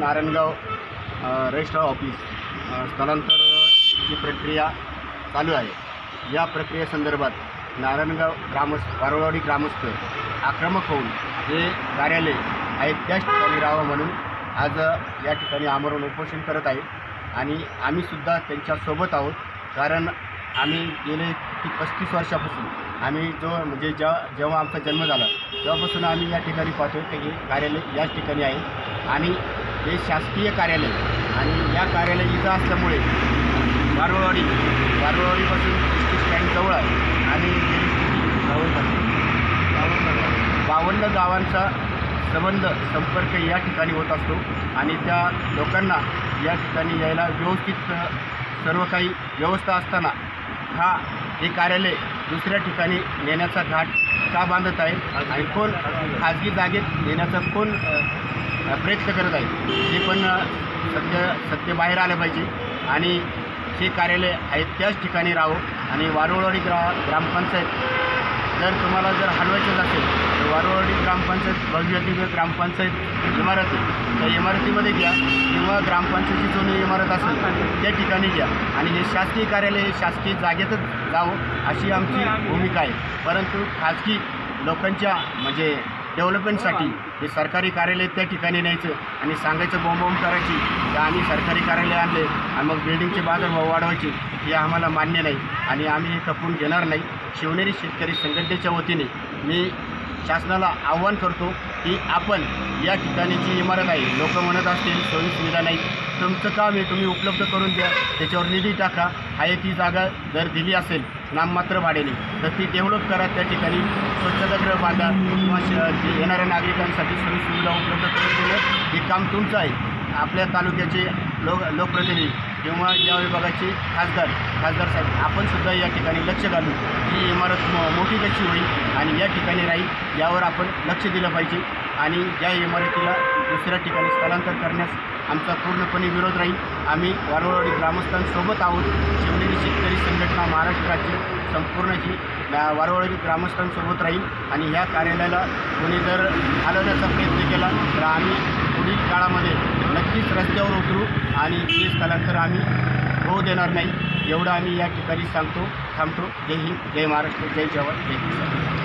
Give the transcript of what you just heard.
Narayangaon registrar office स्थलांतरची प्रक्रिया चालू आहे। या प्रक्रियेसंदर्भात नारायणगाव वारुळवाडी ग्रामस्थ आक्रमक होऊन हे कार्यालय आहे त्याच ठिकाणी राहावं म्हणून आज या ठिकाणी आमरण उपोषण करत आहे आणि आम्हीसुद्धा त्यांच्यासोबत आहोत। कारण आम्ही गेले 35 वर्षापासून आम्ही जेव्हा आमचा जन्म झाला तेव्हापासून आम्ही या ठिकाणी पाहतो की हे कार्यालय याच ठिकाणी आहे आणि हे शासकीय कार्यालय आणि या कार्यालय इथं असल्यामुळे वारुळवाडीपासून एस टी स्टँड जवळ आहे आणि 52 गावांचा संपर्क या ठिकाणी होत असतो आणि त्या लोकांना या ठिकाणी यायला व्यवस्थित सर्व काही व्यवस्था असताना हे कार्यालय दुसऱ्या ठिकाणी नेण्याचा घाट का बांधत आहे आणि कोण खाजगी जागेत नेण्याचा कोण प्रयत्न करत आहे हे पण सत्य बाहेर आलं पाहिजे आणि हे कार्यालय आहे त्याच ठिकाणी राहावं। आणि वारुळवाडी ग्रामपंचायत तुम्हाला हलवायचंच असेल तर वारुळवाडी ग्रामपंचायत भव्य ग्रामपंचायत इमारत आहे त्या इमारतीमध्ये घ्या किंवा ग्रामपंचायतीची जुनी इमारत असेल त्या ठिकाणी घ्या आणि हे शासकीय कार्यालय हे शासकीय जागेतच जावं अशी आमची भूमिका आहे। परंतु खाजगी लोकांच्या डेव्हलपमेंटसाठी हे सरकारी कार्यालय त्या ठिकाणी न्यायचं आणि सांगायचं बॉम्ब करायची की आम्ही सरकारी कार्यालय आणले आणि मग बिल्डिंगचे बाजारभाव वाढवायचे हे आम्हाला मान्य नाही आणि आम्ही हे खपवून घेणार नाही। शिवनेरी शेतकरी संघटनेच्या वतीने मी शासनाला आव्हान करतो की आपण या ठिकाणी जी इमारत आहे लोक म्हणत असतील सोयी सुविधा नाही, तुमचं काम आहे तुम्ही उपलब्ध करून द्या, त्याच्यावर निधी टाका। ती जागा जर दिली असेल नाममात्र भाड्याने तर ती डेव्हलप करा, त्या ठिकाणी स्वच्छतागृह बांधा किंवा येणाऱ्या नागरिकांसाठी सोयी सुविधा उपलब्ध करून देणं हे काम तुमचं आहे। आपल्या तालुक्याचे लोकप्रतिनिधी किंवा या विभागाचे खासदार साहेब आपणसुद्धा या ठिकाणी लक्ष घालू ही इमारत मोठी कशी होईल आणि या ठिकाणी राहील यावर आपण लक्ष दिलं पाहिजे आणि या इमारतीला दुसऱ्या ठिकाणी स्थलांतर करण्यास आमचा पूर्णपणे विरोध राहील। आम्ही वारुळवाडी ग्रामस्थांसोबत आहोत। शिवनेरी शेतकरी संघटना महाराष्ट्र राज्य संपूर्ण ही वारुळवाडी ग्रामस्थांसोबत राहील आणि ह्या कार्यालयाला कोणी जर हलवण्याचा प्रयत्न केला तर आम्ही पुढील काळामध्ये नक्कीच रस्त्यावर उतरू आणि हे स्थलांतर आम्ही होऊ देणार नाही एवढं आम्ही या ठिकाणी सांगतो थांबतो। जय हिंद, जय महाराष्ट्र, जय जवान, जय किसान।